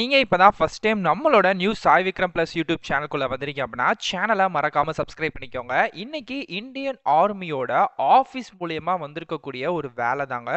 நீங்க இப்பதான் first time நம்மளோட news Sai Vikram plus YouTube சேனலுக்குள்ள வந்திருக்கீங்க அப்படின்னா சேனலை மறக்காம சப்ஸ்கிரைப் பண்ணிக்கோங்க. இன்னைக்கு இந்தியன் ஆர்மியோட ஆஃபீஸ் மூலியமா வந்திருக்கக்கூடிய ஒரு வேலை தாங்க.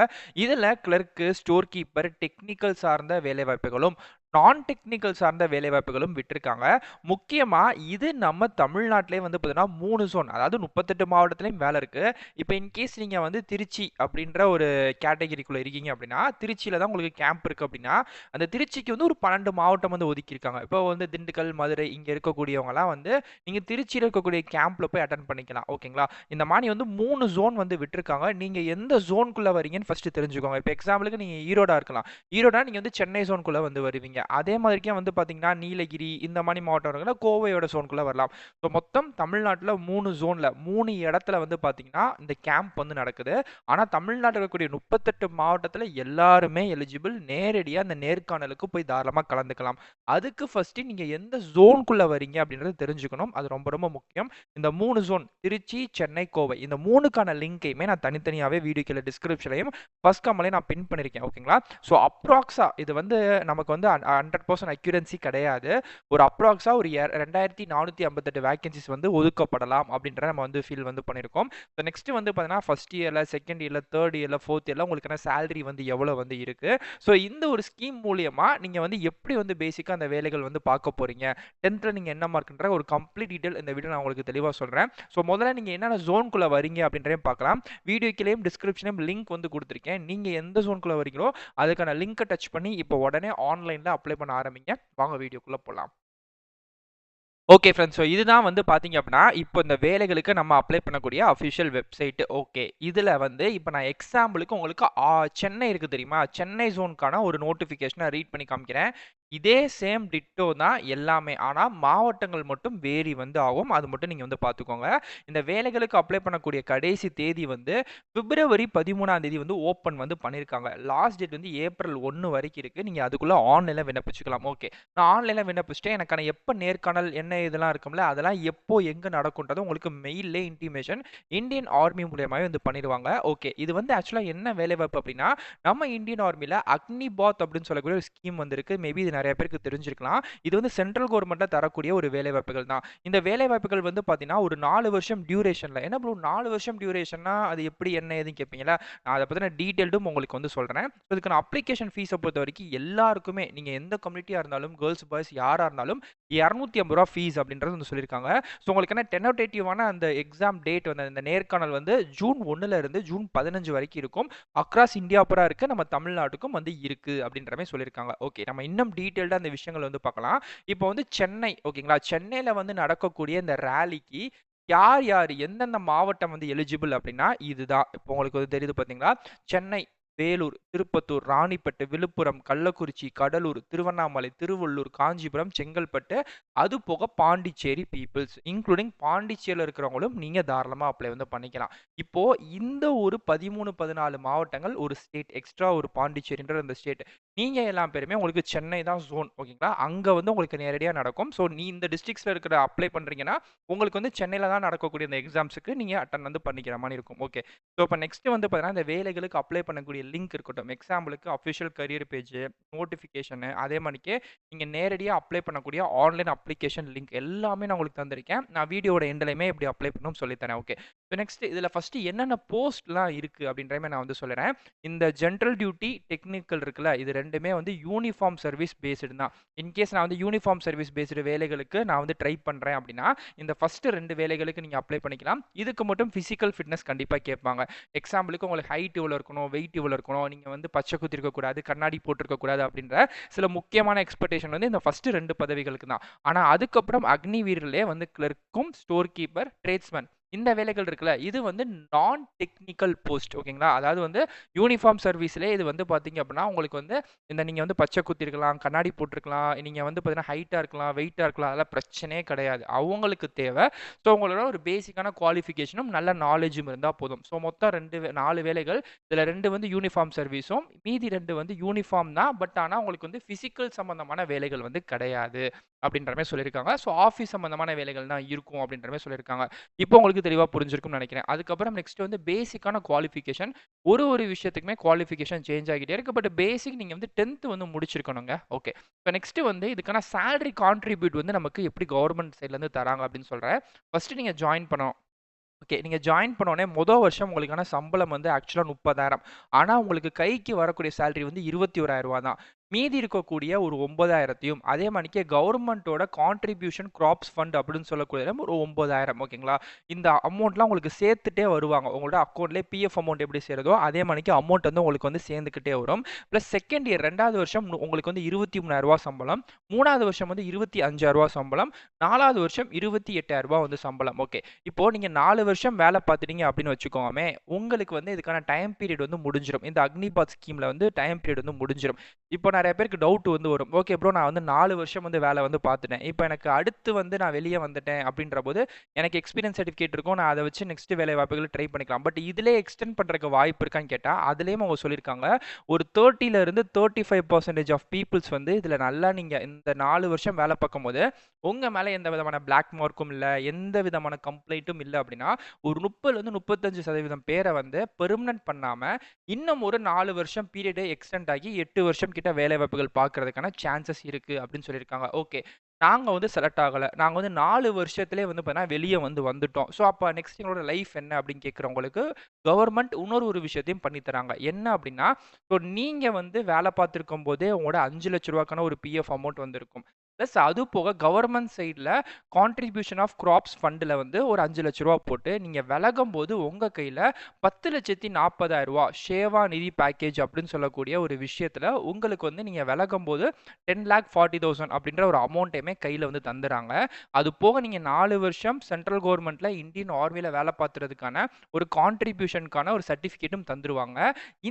இதுல கிளர்க்கு, ஸ்டோர் கீப்பர், டெக்னிக்கல் சார்ந்த வேலைவாய்ப்புகளும் நான் டெக்னிக்கல் சார்ந்த வேலைவாய்ப்புகளும் விட்டிருக்காங்க. முக்கியமா இது நம்ம தமிழ்நாட்டிலே வந்து பார்த்தீங்கன்னா 3 ஜோன், அதாவது 38 மாவட்டத்திலயும் வேலை இருக்கு. இப்போ இன்கேஸ் நீங்க வந்து திருச்சி அப்படின்ற ஒரு கேட்டகரிக்குள்ள இருக்கீங்க அப்படின்னா, திருச்சியில தான் உங்களுக்கு கேம்ப் இருக்கு அப்படின்னா, அந்த திருச்சிக்கு வந்து ஒரு 12 மாவட்டம் வந்து ஒதுக்கியிருக்காங்க. இப்போ வந்து திண்டுக்கல், மதுரை இங்க இருக்கக்கூடியவங்கலாம் வந்து நீங்க திருச்சியில இருக்கக்கூடிய கேம்ப்ல போய் அட்டெண்ட் பண்ணிக்கலாம். ஓகேங்களா? இந்த மாரி வந்து 3 ஜோன் வந்து விட்டிருக்காங்க. நீங்க எந்த ஜோன்குள்ள வரீங்கன்னு ஃபர்ஸ்ட் தெரிஞ்சுக்கோங்க. இப்போ எக்ஸாம்பிளுக்கு நீங்க ஈரோடா இருக்கலாம். ஈரோடா நீங்க வந்து சென்னை ஜோன்குள்ள வந்து வருவீங்க. அதே மாதிரிக்கே வந்து பார்த்தீங்கன்னா, நீலகிரி இந்த மாரி மாவட்டம் இருக்குன்னா கோவையோட ஜோன்குள்ள வரலாம். ஸோ மொத்தம் தமிழ்நாட்டுல 3 ஜோன்ல 3 இடத்துல வந்து பார்த்தீங்கன்னா, இந்த கேம்ப் வந்து நடக்குது. ஆனா தமிழ்நாட்டுல இருக்கக்கூடிய 38 மாவட்டத்துல எல்லாருமே எலிஜிபிள். நேரடியா அந்த நேர்காணலுக்கு போய் தாராளமா கலந்துக்கலாம். அதுக்கு ஃபர்ஸ்ட் நீங்க எந்த ஜோன்குள்ள வரீங்க அப்படின்றத தெரிஞ்சுக்கணும். அது ரொம்ப ரொம்ப முக்கியம். இந்த 3 ஜோன் திருச்சி, சென்னை, கோவை இந்த 3க்கான லிங்கையுமே நான் தனித்தனியாவே வீடியோ கீழ டிஸ்கிரிப்ஷன்லயும் ஃபர்ஸ்ட் கமெண்ட்லயும் நான் பின் பண்ணியிருக்கேன். ஓகேங்களா? ஸோ அப்ராக்ஸா இது வந்து நமக்கு வந்து 100% அக்யூரன்சி கிடையாது. ஒரு அப்ராக்ஸா ஒரு 2458 வேகன்சிஸ் வந்து ஒதுக்கப்படலாம் அப்படின்றத நம்ம வந்து ஃபீல் வந்து பண்ணியிருக்கோம். ஸோ நெக்ஸ்ட் வந்து பார்த்தீங்கன்னா ஃபர்ஸ்ட் இயர்ல, செகண்ட் இயர்ல, தேர்ட் இயர்ல, ஃபோர்த் இயர்ல உங்களுக்கான சேலரி வந்து எவ்வளோ வந்து இருக்கு. ஸோ இந்த ஒரு ஸ்கீம் மூலியமா நீங்க வந்து எப்படி வந்து பேசிக்கா அந்த வேலைகள் வந்து பார்க்க போறீங்க. 10th நீங்க என்ன மார்க்ன்ற ஒரு கம்ப்ளீட் டீடைல் இந்த வீடியோ நான் உங்களுக்கு தெளிவா சொல்றேன். ஸோ முதல்ல நீங்க என்னென்ன ஜோன்குள்ள வரீங்க அப்படின்றதையும் பார்க்கலாம். வீடியோ கீழேயும் டிஸ்கிரிப்ஷன்லயும் லிங்க் வந்து கொடுத்துருக்கேன். நீங்க எந்த ஜோன்குள்ள வரீங்களோ அதுக்கான லிங்கை டச் பண்ணி இப்போ உடனே ஆன்லைன்ல அப்ளை பண்ண ஆரம்பிங்க. வாங்க வீடியோக்குள்ள போலாம். Okay friends. ஸோ இதுதான் வந்து பார்த்தீங்க அப்படின்னா, இப்போ இந்த வேலைகளுக்கு நம்ம அப்ளை பண்ணக்கூடிய அஃபிஷியல் வெப்சைட். ஓகே. இதில வந்து இப்போ நான் எக்ஸாம்பிளுக்கு உங்களுக்கு சென்னை இருக்கு தெரியுமா? சென்னை ஜோனுக்கான ஒரு நோட்டிஃபிகேஷன ரீட் பண்ணி காமிக்கிறேன். இதே சேம் டிட்டோ தான் எல்லாமே. ஆனா மாவட்டங்கள் மட்டும் வேரி வந்து ஆகும். அது மட்டும் நீங்க வந்து பார்த்துக்கோங்க. இந்த வேலைகளுக்கு அப்ளை பண்ணக்கூடிய கடைசி தேதி வந்து பிப்ரவரி 13ஆம் தேதி வந்து ஓப்பன் வந்து பண்ணியிருக்காங்க. லாஸ்ட் டேட் வந்து ஏப்ரல் 1 வரைக்கும் இருக்கு. நீங்க அதுக்குள்ள ஆன்லைன்ல விண்ணப்பிச்சுக்கலாம். ஓகே. நான் ஆன்லைன்ல விண்ணப்பிச்சுட்டேன். எனக்கான எப்ப நேர்காணல் என்ன இதெல்லாம் இருக்கும்ல, அதெல்லாம் எப்போ எங்க நடக்கும்ன்றது உங்களுக்கு மெயில்லே இன்டிமேஷன் இந்தியன் ஆர்மி மூலியமாவே வந்து பண்ணிருவாங்க. ஓகே. இது வந்து ஆக்சுவலா என்ன வேலைவாய்ப்பு அப்படின்னா, நம்ம இந்தியன் ஆர்மில அக்னிபாத் அப்படின்னு சொல்லக்கூடிய ஒரு ஸ்கீம் வந்திருக்கு. மேபி இது நிறைய பேருக்கு தெரிஞ்சிருக்கலாம். இது வந்து சென்ட்ரல் கவர்மெண்ட்ல தரக்கூடிய ஒரு வேலைவாய்ப்புகள் தான். இந்த வேலைவாய்ப்புகள் வந்து பார்த்தீங்கன்னா, ஒரு 4 வருஷம் டியூரேஷன்ல. என்ன ப்ரோ 4 வருஷம் டியூரேஷன்னா அது எப்படி என்ன ஏதுன்னு கேட்பீங்களா? நான் அத பத்தின டீட்டெயில்டும் உங்களுக்கு வந்து சொல்றேன். இதுக்கான அப்ளிகேஷன் ஃபீஸ பொறுத்தவரைக்கும் எல்லாருக்குமே நீங்க எந்த கம்யூனிட்டியா இருந்தாலும், கேர்ல்ஸ், பாய்ஸ் யாரா இருந்தாலும் ரூ. 250 ஃபீஸ் அப்படின்றது வந்து சொல்லியிருக்காங்க. ஸோ உங்களுக்கான டெனோடேட்டிவான அந்த எக்ஸாம் டேட் வந்து அந்த நேர்காணல் வந்து ஜூன் 1ல இருந்து ஜூன் 15 வரைக்கும் இருக்கும். அக்ராஸ் இந்தியா பூரா இருக்கு. நம்ம தமிழ்நாட்டுக்கும் வந்து இருக்கு அப்படின்ற மாரி சொல்லியிருக்காங்க. ஓகே. நம்ம இன்னும் டீட்டெயில்டா அந்த விஷயங்கள் வந்து பார்க்கலாம். இப்போ வந்து சென்னை ஓகேங்களா? சென்னையில வந்து நடக்கக்கூடிய இந்த ராலிக்கு யார் யார் எந்தெந்த மாவட்டம் வந்து எலிஜிபிள் அப்படின்னா இதுதான். இப்போ உங்களுக்கு வந்து தெரியுது பார்த்தீங்களா? சென்னை, வேலூர், திருப்பத்தூர், ராணிப்பேட்டை, விழுப்புரம், கள்ளக்குறிச்சி, கடலூர், திருவண்ணாமலை, திருவள்ளூர், காஞ்சிபுரம், செங்கல்பட்டு, அது போக பாண்டிச்சேரி பீப்பிள்ஸ் இன்க்ளூடிங் பாண்டிச்சேரியில இருக்கிறவங்களும் நீங்க தாராளமா அப்ளை வந்து பண்ணிக்கலாம். இப்போ இந்த ஒரு 13, 14 மாவட்டங்கள் ஒரு ஸ்டேட் எக்ஸ்ட்ரா ஒரு பாண்டிச்சேரின்ற அந்த ஸ்டேட். நீங்க எல்லா பேருமே உங்களுக்கு சென்னை தான் ஜோன் ஓகேங்களா? அங்க வந்து உங்களுக்கு நேரடியா நடக்கும். ஸோ நீ இந்த டிஸ்ட்ரிக்ட்ஸ்ல இருக்கிற அப்ளை பண்றீங்கன்னா, உங்களுக்கு வந்து சென்னையில தான் நடக்கக்கூடிய இந்த எக்ஸாம்ஸ்க்கு நீங்க அட்டெண்ட் வந்து பண்ணிக்கிற மாரி இருக்கும். ஓகே. ஸோ இப்போ நெக்ஸ்ட் வந்து பார்த்தீங்கன்னா, இந்த வேலைகளுக்கு அப்ளை பண்ணக்கூடிய லிங்க் இருக்கட்டும். எக்ஸாம்பிளுக்கு அஃபிஷியல் கரியர் பேஜ், நோட்டிஃபிகேஷனு அதே மாரிக்கே நீங்க நேரடியா அப்ளை பண்ணக்கூடிய ஆன்லைன் அப்ளிகேஷன் லிங்க் எல்லாமே நான் உங்களுக்கு தந்திருக்கேன். நான் வீடியோவோட எண்ட்லயுமே எப்படி அப்ளை பண்ணணும்னு சொல்லி தரேன். ஓகே. ஸோ நெக்ஸ்ட் இதுல ஃபர்ஸ்ட் என்னென்ன போஸ்ட்லாம் இருக்கு அப்படின்றத நான் வந்து சொல்லுறேன். இந்த ஜெனரல் டியூட்டி, டெக்னிக்கல் இருக்குல்ல, இது 2மே வந்து யூனிஃபார்ம் சர்வீஸ் பேஸ்டு தான். இன்கேஸ் நான் வந்து யூனிஃபார்ம் சர்வீஸ் பேஸ்டு வேலைகளுக்கு நான் வந்து ட்ரை பண்றேன் அப்படின்னா, இந்த ஃபர்ஸ்ட் 2 வேலைகளுக்கு நீங்க அப்ளை பண்ணிக்கலாம். இதுக்கு மட்டும் பிசிக்கல் ஃபிட்னஸ் கண்டிப்பா கேட்பாங்க. எக்ஸாம்பிளுக்கு உங்களுக்கு ஹைட் இவ்வளோ இருக்கணும், வெயிட் இவ்வளோ இருக்கணும், நீங்க வந்து பச்சை குத்தி இருக்கக்கூடாது, கண்ணாடி போட்டிருக்கக்கூடாது அப்படின்ற சில முக்கியமான எக்ஸ்பெக்டேஷன் வந்து இந்த ஃபர்ஸ்ட் 2 பதவிகளுக்கு தான். ஆனா அதுக்கப்புறம் அக்னி வீரர்லயே வந்து கிளர்க்கும், ஸ்டோர் கீப்பர், ட்ரேட்ஸ்மேன் இந்த வேலைகள் இருக்குல்ல, இது வந்து நான் டெக்னிக்கல் போஸ்ட் ஓகேங்களா? அதாவது வந்து யூனிஃபார்ம் சர்வீஸ்லயே இது வந்து பார்த்தீங்க அப்படின்னா, உங்களுக்கு வந்து இந்த நீங்க வந்து பச்சை குத்திருக்கலாம், கண்ணாடி போட்டிருக்கலாம், நீங்க வந்து பார்த்தீங்கன்னா ஹைட்டா இருக்கலாம், வெயிட்டா இருக்கலாம், அதெல்லாம் பிரச்சனையே கிடையாது. அவங்களுக்கு தேவை ஸோ உங்களோட ஒரு பேசிக்கான குவாலிஃபிகேஷனும் நல்ல நாலேஜும் இருந்தால் போதும். ஸோ மொத்தம் 4 வேலைகள். இதில் 2 வந்து யூனிஃபார்ம் சர்வீஸும் மீதி 2 வந்து யூனிஃபார்ம் தான். பட் ஆனால் உங்களுக்கு வந்து ஃபிசிக்கல் சம்பந்தமான வேலைகள் வந்து கிடையாது அப்படின்ற மாதிரி சொல்லியிருக்காங்க. ஸோ ஆஃபீஸ் சம்பந்தமான வேலைகள் தான் இருக்கும் அப்படின்ற மாதிரி சொல்லியிருக்காங்க. இப்போ உங்களுக்கு உங்களுக்கு தெளிவா புரிஞ்சிருக்கும்னு நினைக்கிறேன். அதுக்கப்புறம் நெக்ஸ்ட் வந்து பேசிக்கான குவாலிஃபிகேஷன். ஒரு விஷயத்துக்குமே குவாலிஃபிகேஷன் சேஞ்ச் ஆகிட்டே இருக்கு. பட் பேசிக் நீங்க வந்து 10th வந்து முடிச்சிருக்கணுங்க. ஓகே. இப்ப நெக்ஸ்ட் வந்து இதுக்கான சேலரி கான்ட்ரிபியூட் வந்து நமக்கு எப்படி கவர்ன்மென்ட் சைட்ல இருந்து தராங்க அப்படின்னு சொல்றேன். ஃபர்ஸ்ட் நீங்க ஜாயின் பண்ணணும். ஓகே. நீங்க ஜாயின் பண்ணோனே வருஷம் உங்களுக்கான சம்பளம் வந்து ஆக்சுவலா 30,000. ஆனா, உங்களுக்கு கைக்கு வரக்கூடிய சேலரி வந்து ரூ. 21,000 தான். மீதி இருக்கக்கூடிய ஒரு 9,000த்தையும் அதே மாணிக்கே கவர்மெண்ட்டோட கான்ட்ரிபியூஷன் கிராப்ஸ் ஃபண்ட் அப்படின்னு சொல்லக்கூடியதுல ஒரு 9,000 ஓகேங்களா? இந்த அமௌண்ட்லாம் உங்களுக்கு சேர்த்துட்டே வருவாங்க. உங்களோட அக்கவுண்ட்லயே பிஎஃப் அமௌண்ட் எப்படி சேருதோ, அதே மாணிக்கு அமௌண்ட் வந்து உங்களுக்கு வந்து சேர்ந்துக்கிட்டே வரும். பிளஸ் செகண்ட் இயர் 2வது வருஷம் உங்களுக்கு வந்து ரூ. 23,000 சம்பளம். 3வது வருஷம் வந்து ரூ. 25,000 சம்பளம். 4வது வருஷம் ரூ. 28,000 வந்து சம்பளம். ஓகே. இப்போ நீங்க 4 வருஷம் வேலை பார்த்துட்டீங்க அப்படின்னு வச்சுக்கோமே, உங்களுக்கு வந்து இதுக்கான டைம் பீரியட் வந்து முடிஞ்சிரும். இந்த அக்னிபாத் ஸ்கீம்ல வந்து டைம் பீரியட் வந்து முடிஞ்சிரும். இப்போ நெறைய பேருக்கு டவுட் வந்து வரும். ஓகே ப்ரோ நான் வந்து 4 வருஷம் வந்து வேலை வந்து பார்த்துட்டேன். இப்போ எனக்கு அடுத்து வந்து நான் வெளிய வந்துட்டேன் அப்படின்றபோது, எனக்கு எக்ஸ்பீரியன்ஸ் சர்டிஃபிகேட் இருக்கும். நான் அத வச்சு நெக்ஸ்ட் வேலை வாய்ப்புகள் ட்ரை பண்ணிக்கலாம். பட் இதிலயே எக்ஸ்டெண்ட் பண்றதுக்கு வாய்ப்பு இருக்கான்னு கேட்டா, அதிலயும் அவங்க சொல்லியிருக்காங்க. ஒரு 30ல இருந்து 35% ஆஃப் பீப்பிள்ஸ் வந்து இதுல நல்லா நீங்க இந்த 4 வருஷம் வேலை பார்க்கும்போது, உங்க மேல எந்த விதமான பிளாக் மார்க்கும் இல்ல, எந்த விதமான கம்ப்ளைண்ட்டும் இல்ல அப்படின்னா, ஒரு 30ல இருந்து 35% பேர வந்து பெர்மனன்ட் பண்ணாம, இன்னும் ஒரு 4 வருஷம் பீரியட் எக்ஸ்டெண்ட் ஆகி 8 வருஷம் கிட்ட வேலை வாய்ப்புகள் பார்க்கறதுக்கான சான்சஸ் இருக்கு அப்படின்னு சொல்லியிருக்காங்க. ஓகே. நாங்க வந்து செலக்ட் ஆகல. நாங்க வந்து 4 வருஷத்திலேயே வந்து பார்த்தீங்கன்னா, வெளிய வந்து வந்துட்டோம். ஸோ, அப்ப நெக்ஸ்ட் எங்களோட லைஃப் என்ன அப்படின்னு கேட்கிறவங்களுக்கு, கவர்ன்மென்ட் இன்னொரு ஒரு விஷயத்தையும் பண்ணி தராங்க. என்ன அப்படின்னா, இப்போ நீங்க வந்து வேலை பார்த்திருக்கும்போதே உங்களோட ரூ. 5,00,000க்கான ஒரு பிஎஃப் அமௌண்ட் வந்திருக்கும். பிளஸ் அது போக கவர்ன்மென்ட் சைட்ல கான்ட்ரிபியூஷன் ஆஃப் கிராப்ஸ் ஃபண்ட்ல வந்து ஒரு ரூ. 5,00,000 போட்டு நீங்க விலகும்போது உங்க கையில ரூ. 10,40,000 சேவா நிதி பேக்கேஜ் அப்படின்னு சொல்லக்கூடிய ஒரு விஷயத்துல உங்களுக்கு வந்து நீங்க விலகும்போது 10,40,000 அப்படின்ற ஒரு அமௌண்ட்டையுமே கையில வந்து தந்துறாங்க. அது போக நீங்க 4 வருஷம் சென்ட்ரல் கவர்ன்மென்ட்ல இந்தியன் ஆர்மில வேலை பார்த்ததுக்கான ஒரு கான்ட்ரிபியூஷனுக்கான ஒரு சர்டிஃபிகேட்டும் தந்துருவாங்க.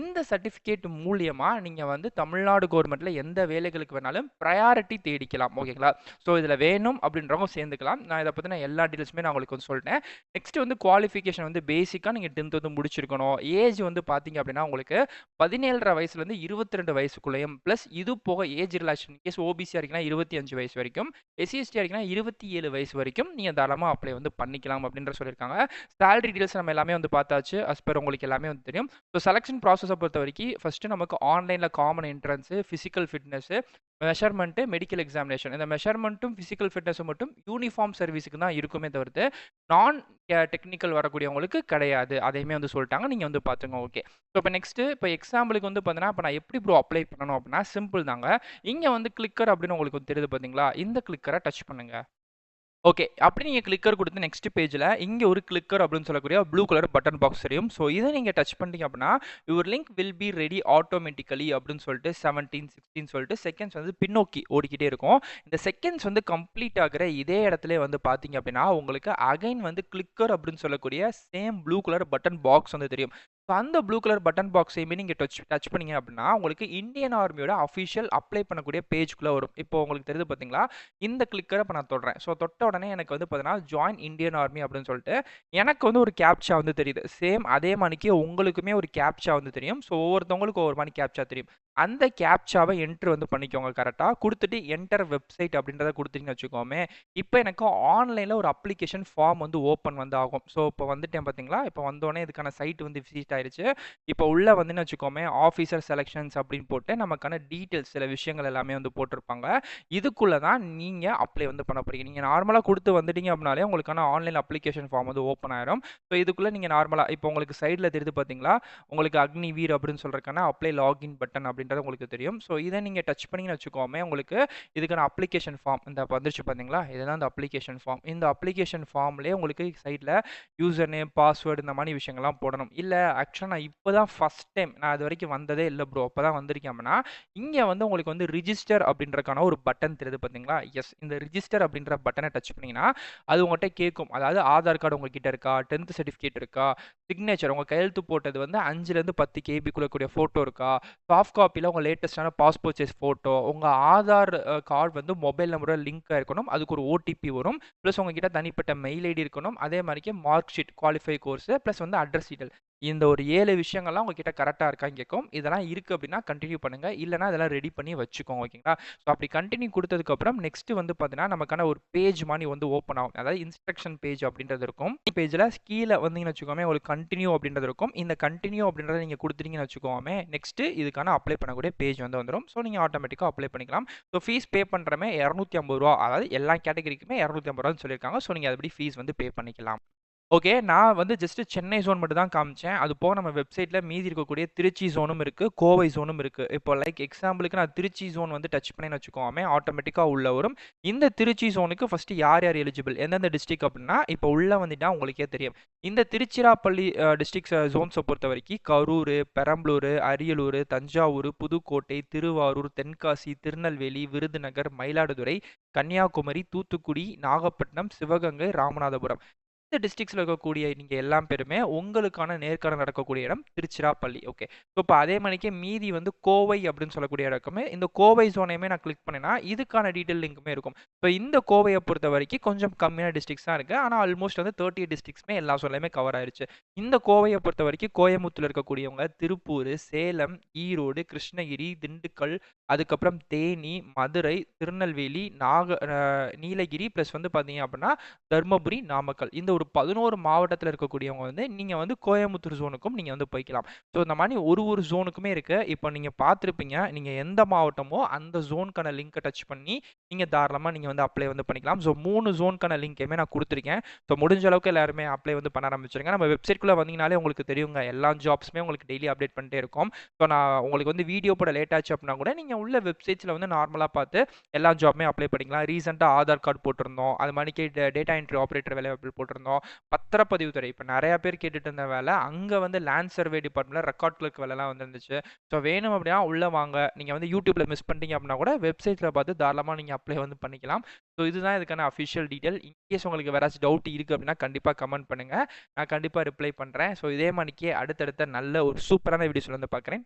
இந்த சர்டிஃபிகேட் மூலியமா நீங்க வந்து தமிழ்நாடு கவர்ன்மென்ட்ல எந்த வேலைகளுக்கு வேணாலும் பிரையாரிட்டி தேடிக்கலாம். ஓகேங்களா? ஸோ இதுல வேணும் அப்படின்றவங்க சேர்ந்துக்கலாம். நான் இத பத்தின எல்லா டீடைல்ஸுமே நான் உங்களுக்கு வந்து சொல்லிட்டேன். நெக்ஸ்ட் வந்து குவாலிஃபிகேஷன் வந்து பேசிக்கா நீங்க 10th வந்து முடிச்சிருக்கணும். ஏஜ் வந்து பார்த்தீங்க அப்படின்னா, உங்களுக்கு 17.5 வயசுலேருந்து 22 வயசுக்குள்ளேயும், பிளஸ் இது போக ஏஜ் ரிலாக்சேஷன் கேஸ் ஓபிசியா இருக்கீங்கன்னா 25 வயசு வரைக்கும், எஸ்சி/எஸ்டியா இருக்கீங்கன்னா 27 வயசு வரைக்கும் நீங்க தாராளமா அப்ளை வந்து பண்ணிக்கலாம் அப்படின்ற சொல்லியிருக்காங்க. சேலரி டீடைல்ஸ் நம்ம எல்லாமே வந்து பார்த்தாச்சு. அஸ் பெர் உங்களுக்கு எல்லாமே வந்து தெரியும். ஸோ செலக்ஷன் ப்ராசஸ பொறுத்தவரைக்கும் ஃபர்ஸ்ட் நமக்கு ஆன்லைன்ல common entrance, physical fitness, measurement, medical examination. இந்த மெஷர்மென்ட்டும், பிசிக்கல் ஃபிட்னஸும் மட்டும் யூனிஃபார்ம் சர்வீஸ்க்கு தான் இருக்குமே தவிர்த்து, நான் டெக்னிக்கல் வரக்கூடியவங்களுக்கு கிடையாது. அதையுமே வந்து சொல்ட்டாங்க. நீங்க வந்து பார்த்துங்க. ஓகே. ஸோ இப்போ நெக்ஸ்ட் இப்போ எக்ஸாம்பிளுக்கு வந்து பார்த்தீங்கன்னா, இப்போ நான் எப்படி ப்ரோ அப்ளை பண்ணணும் அப்படின்னா, சிம்பிள் தாங்க. இங்க வந்து கிளிக்கர் அப்படின்னு உங்களுக்கு வந்து தெரியுது பார்த்தீங்களா? இந்த கிளிக்கர டச் பண்ணுங்க. ஓகே. அப்படி நீங்க கிளிக்கர் குடுத்து நெக்ஸ்ட் பேஜ்ல இங்க ஒரு கிளிக்கர் அப்படின்னு சொல்லக்கூடிய ப்ளூ கலர் பட்டன் பாக்ஸ் தெரியும். ஸோ இத நீங்க டச் பண்ணிட்டீங்க அப்படின்னா, your link will be ready automatically அப்படின்னு சொல்லிட்டு 17, 16 சொல்லிட்டு செகண்ட்ஸ் வந்து பின்னோக்கி ஓடிக்கிட்டே இருக்கும். இந்த செகண்ட்ஸ் வந்து கம்ப்ளீட் ஆகுற இதே இடத்திலே வந்து பார்த்தீங்க அப்படின்னா, உங்களுக்கு அகைன் வந்து கிளிக்கர் அப்படின்னு சொல்லக்கூடிய same blue colour button box வந்து தெரியும். ஸோ அந்த ப்ளூ கலர் பட்டன் பாக்ஸையுமே நீங்க டச் டச் பண்ணீங்க அப்படின்னா, உங்களுக்கு இந்தியன் ஆர்மியோட அஃபிஷியல் அப்ளை பண்ணக்கூடிய பேஜ்க்குள்ள வரும். இப்போ உங்களுக்கு தெரியுது பார்த்தீங்களா? இந்த கிளிக்கர இப்ப நான் தொடுறேன். ஸோ தொட்ட உடனே எனக்கு வந்து பார்த்தீங்கன்னா, ஜாயின் இந்தியன் ஆர்மி அப்படின்னு சொல்லிட்டு, எனக்கு வந்து ஒரு கேப்ச்சா வந்து தெரியுது. சேம் அதே மாணிக்கு உங்களுக்குமே ஒரு கேப்ச்சா வந்து தெரியும். ஸோ ஒவ்வொருத்தவங்களுக்கும் ஒவ்வொரு மாரி கேப்ச்சா தெரியும். அந்த கேப்ச்சாவ என்டர் வந்து பண்ணிக்கோங்க கரெக்ட்டா. குடுத்துட்டு என்டர் வெப்சைட் அப்படின்றத குடுத்தீங்கன்னு வச்சுக்கோமே, இப்ப எனக்கு ஆன்லைன்ல ஒரு அப்ளிகேஷன் ஃபார்ம் வந்து ஓப்பன் வந்து ஆகும். ஸோ இப்ப வந்துட்டேன் பார்த்தீங்களா? இப்ப வந்தோனே இதுக்கான சைட் வந்து விசிட் ஆயிருச்சு. இப்ப உள்ள வந்தேன்னு வச்சுக்கோமே, ஆஃபீசர் செலக்ஷன்ஸ் அப்படின்னு போட்டு நமக்கான டீட்டெயில்ஸ் சில விஷயங்கள் எல்லாமே வந்து போட்டிருப்பாங்க. இதுக்குள்ள தான் நீங்க அப்ளை வந்து பண்ண போறீங்க. நீங்க நார்மலா குடுத்து வந்துட்டீங்க அப்படின்னாலே உங்களுக்கான ஆன்லைன் அப்ளிகேஷன் ஃபார்ம் வந்து ஓப்பன் ஆயிரும். ஸோ இதுக்குள்ள நீங்க நார்மலா இப்போ உங்களுக்கு சைட்ல தெரியுது பார்த்தீங்களா? உங்களுக்கு அக்னிவீர் அப்படின்னு சொல்றதுக்கான அப்ளை லாகின் பட்டன் அப்படின்றது உங்களுக்கு தெரியும். ஸோ இத நீங்க டச் பண்ணீங்கன்னு வச்சுக்கோமே, உங்களுக்கு இதுக்கான அப்ளிகேஷன் ஃபார்ம் இந்த வந்துருச்சு பார்த்தீங்களா? இதுதான் அந்த அப்ளிகேஷன் ஃபார்ம். இந்த அப்ளிகேஷன் ஃபார்ம்லயே உங்களுக்கு சைட்ல யூசர் நேம், பாஸ்வேர்ட் இந்த மாரி விஷயங்கள்லாம் போடணும். இல்ல ஆக்சுவலா நான் இப்ப தான் ஃபர்ஸ்ட் டைம் நான் இதுவரைக்கும் வந்ததே இல்ல ப்ரோ. அப்ப தான் வந்திருக்கேன் அப்படின்னா, இங்க வந்து உங்களுக்கு வந்து ரிஜிஸ்டர் அப்படின்றதுக்கான ஒரு பட்டன் தெரியுது பார்த்தீங்களா? எஸ். இந்த ரிஜிஸ்டர் அப்படின்ற பட்டன டச் பண்ணீங்கன்னா, அது உங்கட்ட கேட்கும். அதாவது ஆதார் கார்டு உங்ககிட்ட இருக்கா? 10th சர்டிஃபிகேட் இருக்கா? சிக்னேச்சர் உங்க கையெழுத்து போட்டது வந்து 5லேருந்து 10 கேபிக்குள்ள கூடிய ஃபோட்டோ இருக்கா? சாஃப்ட் காப்பில உங்க லேட்டஸ்ட்டான பாஸ்போர்ட் சைஸ் ஃபோட்டோ, உங்க ஆதார் கார்டு வந்து மொபைல் நம்பரோட லிங்க் இருக்கணும். அதுக்கு ஒரு ஓடிபி வரும். பிளஸ் உங்ககிட்ட தனிப்பட்ட மெயில் ஐடி இருக்கணும். அதே மாரிக்கு mark sheet, qualify course plus வந்து அட்ரஸ் டீட்டெயில். இந்த ஒரு 7 விஷயங்கள்லாம் உங்ககிட்ட கரெக்ட்டா இருக்கான்னு கேட்கும். இதெல்லாம் இருக்கு அப்படின்னா கன்டின்யூ பண்ணுங்க. இல்லன்னா இதெல்லாம் ரெடி பண்ணி வச்சுக்கோங்க. ஓகேங்களா? ஸோ அப்படி கன்டின்யூ குடுத்ததுக்கப்புறம் நெக்ஸ்ட் வந்து பார்த்தீங்கன்னா, நமக்கான ஒரு பேஜ் மாரி வந்து ஓப்பன் ஆகும். அதாவது இன்ஸ்ட்ரக்ஷன் பேஜ் அப்படின்றது இருக்கும். பேஜ்ல கீழ வந்தீங்கன்னு வச்சுக்கோங்களேன், உங்களுக்கு கன்டின்யூ அப்படின்றது இருக்கும். இந்த கன்டின்யூ அப்படின்றத நீங்க குடுத்துட்டீங்கன்னு வச்சுக்கோமே, நெக்ஸ்ட் இதுக்கான அப்ளை பண்ணக்கூடிய பேஜ் வந்து வந்துரும். ஸோ நீங்க ஆட்டோமேட்டிக்கா அப்ளை பண்ணிக்கலாம். ஸோ ஃபீஸ் பே பண்றமே ரூ. 250 அதாவது எல்லா கேட்டகரிக்குமே ரூ. 250 சொல்லியிருக்காங்க. ஸோ நீங்க அதுபடி ஃபீஸ் வந்து பே பண்ணிக்கலாம். ஓகே. நான் வந்து ஜஸ்ட் சென்னை ஜோன் மட்டும் தான் காமிச்சேன். அது போக நம்ம வெப்சைட்ல மீதி இருக்கக்கூடிய திருச்சி ஜோனும் இருக்கு, கோவை ஜோனும் இருக்கு. இப்போ லைக் எக்ஸாம்பிளுக்கு நான் திருச்சி ஜோன் வந்து டச் பண்ணேன்னு வச்சுக்கோமே, ஆட்டோமேட்டிக்கா உள்ள வரும். இந்த திருச்சி ஜோனுக்கு ஃபர்ஸ்ட் யார் யார் எலிஜிபிள், எந்தெந்த டிஸ்ட்ரிக்ட் அப்படின்னா, இப்போ உள்ள வந்துட்டா உங்களுக்கே தெரியும். இந்த திருச்சிராப்பள்ளி டிஸ்ட்ரிக்ட்ஸ் ஜோன்ஸ பொறுத்தவரைக்கும் கரூர், பெரம்பலூர், அரியலூர், தஞ்சாவூர், புதுக்கோட்டை, திருவாரூர், தென்காசி, திருநெல்வேலி, விருதுநகர், மயிலாடுதுறை, கன்னியாகுமரி, தூத்துக்குடி, நாகப்பட்டினம், சிவகங்கை, ராமநாதபுரம். இந்த டிஸ்ட்ரிக்ட்ஸ்ல இருக்கக்கூடிய நீங்க எல்லா பேருமே உங்களுக்கான நேர்காணல் நடக்கக்கூடிய இடம் திருச்சிராப்பள்ளி. ஓகே. ஸோ இப்போ அதே மாரிக்கே மீதி வந்து கோவை அப்படின்னு சொல்லக்கூடிய இடக்குமே இந்த கோவை ஜோனையுமே நான் கிளிக் பண்ணேன்னா, இதுக்கான டீட்டெயில் லிங்க்குமே இருக்கும். இப்போ இந்த கோவைய பொறுத்தவரைக்கும் கொஞ்சம் கம்மியான டிஸ்ட்ரிக்ட்ஸ் தான் இருக்கு. ஆனா ஆல்மோஸ்ட் வந்து 30 டிஸ்ட்ரிக்ட்ஸ்மே எல்லா ஜோன்லயுமே கவர் ஆயிருச்சு. இந்த கோவைய பொறுத்தவரைக்கும் கோயம்புத்தூர்ல இருக்கக்கூடியவங்க திருப்பூர், சேலம், ஈரோடு, கிருஷ்ணகிரி, திண்டுக்கல், அதுக்கப்புறம் தேனி, மதுரை, திருநெல்வேலி, நீலகிரி பிளஸ் வந்து பார்த்தீங்க அப்படின்னா தர்மபுரி, நாமக்கல் இந்த ஒரு 11 மாவட்டத்துல இருக்கக்கூடியவங்க வந்து நீங்க வந்து கோயம்புத்தூர் ஜோனுக்கும் நீங்க வந்து போய்க்கலாம். ஸோ இந்த மாரி ஒரு ஜோனுக்குமே இருக்கு. இப்போ நீங்க பார்த்திருப்பீங்க. நீங்க எந்த மாவட்டமோ அந்த ஜோனுக்கான லிங்க்க டச் பண்ணி நீங்க தாராளமா நீங்க வந்து அப்ளை வந்து பண்ணிக்கலாம். ஸோ 3 ஜோனுக்கான லிங்க்கையுமே நான் குடுத்துருக்கேன். ஸோ முடிஞ்ச அளவுக்கு எல்லாருமே அப்ளை வந்து பண்ண ஆரம்பிச்சுருங்க. நம்ம வெப்சைட்குள்ள வந்தீங்கனாலே உங்களுக்கு தெரியுங்க. எல்லா ஜாப்ஸுமே உங்களுக்கு டெய்லி அப்டேட் பண்ணிட்டே இருக்கோம். ஸோ நான் உங்களுக்கு வந்து வீடியோ போட லேட் ஆச்சு அப்படின்னா கூட நீங்க உள்ள வெப்சைட்ஸ்ல வந்து நார்மலா பார்த்து எல்லா ஜாப்புமே அப்ளை பண்ணிக்கலாம். ரீசென்ட்டா ஆதார் கார்டு போட்டிருந்தோம். அது மாரிக்கே டேட்டா என்ட்ரி ஆப்பரேட்டர் வேலைவாய்ப்பு போட்டிருந்தோம். பத்திரப்பதிவுத்துறை இப்ப நெறைய பேர் கேட்டுட்டு இருந்த வேலை, அங்க வந்து லேண்ட் சர்வே டிபார்ட்மெண்ட்ல ரெக்கார்ட் கிளர்க் வேலைலாம் வந்துருந்துச்சு. ஸோ வேணும் அப்படின்னா உள்ள வாங்க. நீங்க வந்து YouTubeல மிஸ் பண்ணிட்டீங்க அப்படின்னா கூட வெப்சைட்ல பார்த்து தாராளமா நீங்க அப்ளை வந்து பண்ணிக்கலாம். ஸோ இதுதான் இதுக்கான அஃபிஷியல் டீட்டெயில். இன்கேஸ் உங்களுக்கு வேறாச்சும் டவுட் இருக்கு அப்படின்னா கண்டிப்பா கமெண்ட் பண்ணுங்க. நான் கண்டிப்பா ரிப்ளை பண்றேன். ஸோ இதே மாரிக்கே அடுத்தடுத்த நல்ல ஒரு சூப்பரான வீடியோஸ்ல வந்து பார்க்குறேன்.